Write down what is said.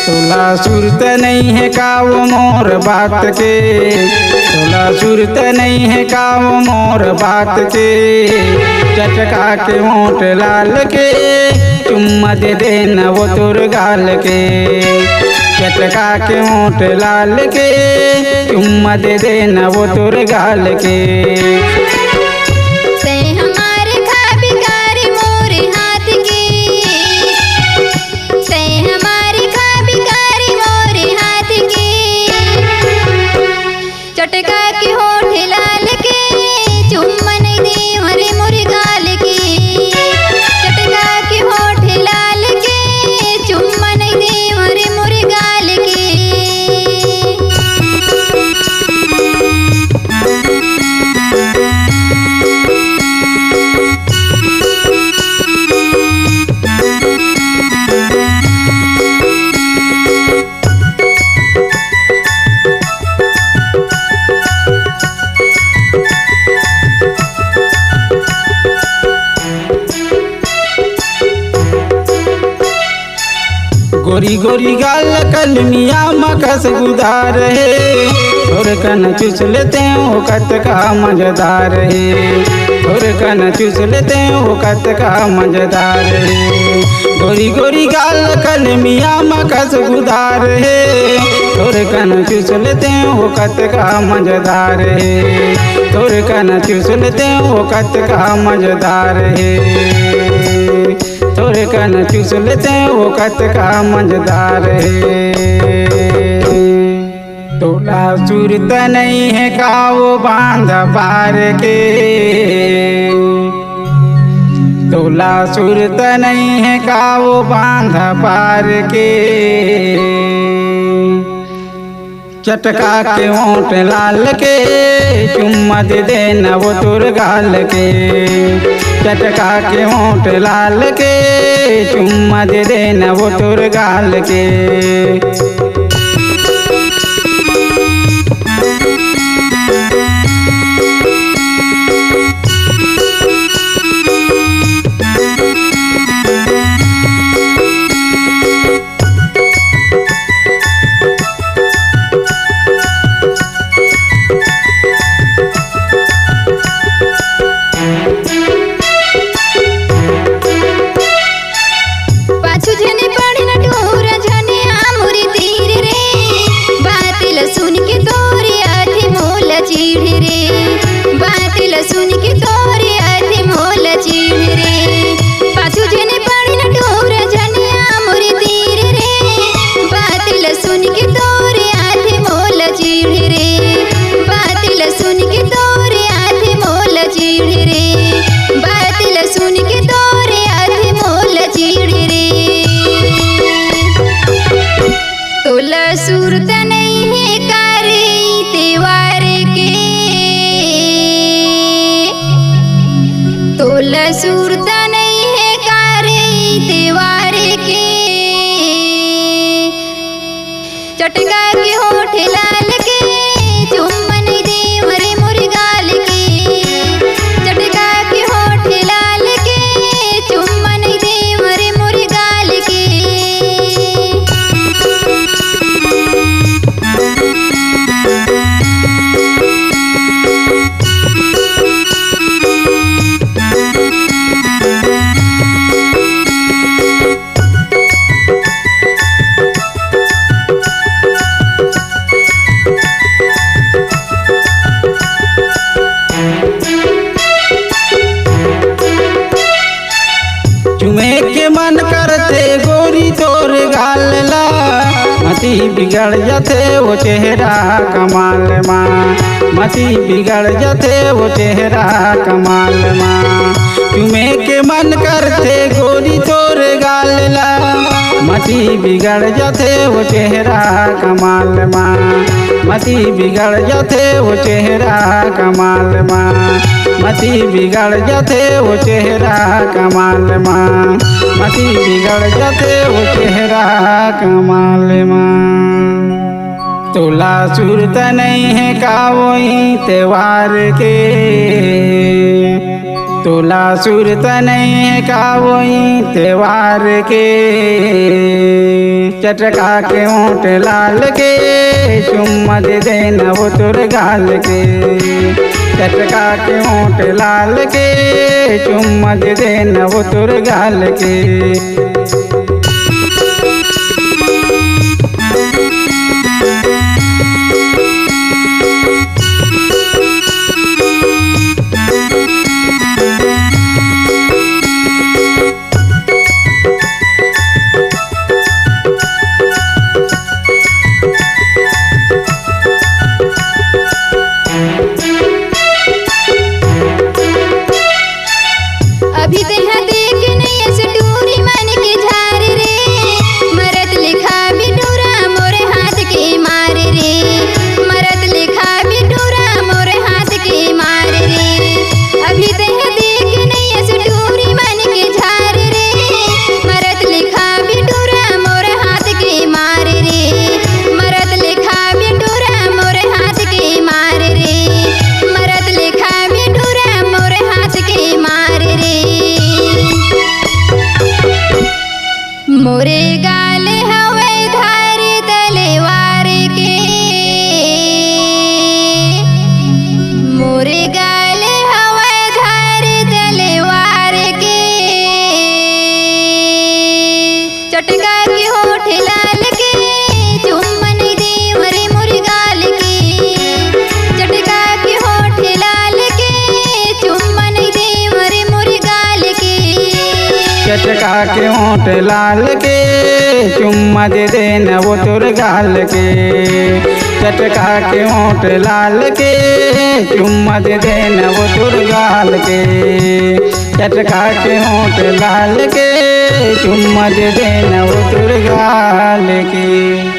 तोला सुरत नहीं है का वो मोर बात के, तोला सुरत नहीं है का वो मोर बात के। चटका के होंठ लाल के चुम्मा दे देना वो तोर गाल के, चटका के होंठ लाल के चुम्मा दे देना वो तोर गाल के। चटका के होठ लाल के चुम्मा नहीं दे मरे मोरे गाल के, चटका के होठ लाल के चुम्मा नहीं दे मरे मोरे गाल के। गोरी गोरी गाल कलमिया मकस गुदार है, और कन चूस लेते हैं वो कत का मजेदार है, और कन चूस लेते हैं वो कत का मजेदार है। गोरी गोरी गाल कलमिया मकस गुदार है, और कन चूस लेते हैं वो कत का मजेदार है, और कन चूस लेते हैं वो कत का मजेदार है, तोरे कन चूस लेते हैं वो कत का मजेदार है। तोला सूरत नहीं है का वो बांध पार के, तोला सूरत नहीं है का वो बांध पार के। चटका के होंठ लाल के चुम्मा दे देना वो तोर गाल के, चटका के होंठ लाल के चुम्मा दे देना वो तोर गाल के। सुन के तोरे आधे मोल चीड़ रे, पाछू जने पानी न डोर जनिया मोरी तीर रे। बातिल सुन के तोरे आधे मोल चीड़ रे, बातिल सुन के तोरे आधे मोल चीड़ रे, बातिल सुन के तोरे आधे मोल चीड़ रे। तोला सूरत नहीं है कारी तेवार के, तोला सूरत नहीं है कारी तेवार के। चटका के होठ लाल के चुम्मा नहीं दे मरे मोरे गाल के, चटका के होठ लाल के चुम्मा नहीं दे मरे मोरे गाल के। चुमे के मन करते गोरी तोर गाल ला, मती बिगड़ जाते वो चेहरा कमाल माँ, मती बिगड़ जाते वो चेहरा कमाल माँ। चुमे के मन करते गोरी तोर गाल ला, मती बिगड़ जाते वो चेहरा कमाल माँ, मती बिगड़ जाते वो चेहरा कमाल माँ, मती बिगड़ जाते वो चेहरा कमाल माँ, मती बिगड़ जाते वो चेहरा कमाल माँ। तोला सूरत नहीं है का वही त्योहार के, तोला सूरत नहीं है का वही त्योहार के। चटका के होंठ लाल के चुम्मा दे देना वो तोर गाल के, चटका के होंठ लाल के चुम्मा दे देना वो तोर गाल के। अभी देह देख नहीं ऐसे टूरी मन के झार रे, मरत लिखा बिटूरा मोरे हाथ के मार रे, मरत लिखा बिटूरा मोरे हाथ के मार रे। अभी देह देख नहीं ऐसे टूरी मन के झार रे, मरत लिखा बिटूरा मोरे हाथ के मार रे, मरत लिखा बिटूरा मोरे हाथ के मार रे, मरत लिखा बिटूरा मोरे हाथ के मार रे। मोरे गाल हवे धार तलवार के, मोरे गाल हवे धार तलवार के। चटका के होठ लाल के चुम्बन दे मरे मोरे गाल के, चटका के होठ लाल के चुम्बन दे मरे मोरे गाल के। चटका के होंठ लाल के चुम्मा दे देना वो तोर गाल के, चटका के होंठ लाल के चुम्मा दे देना वो तोर गाल के, चटका के होंठ लाल के चुम्मा दे देना वो तोर गाल के।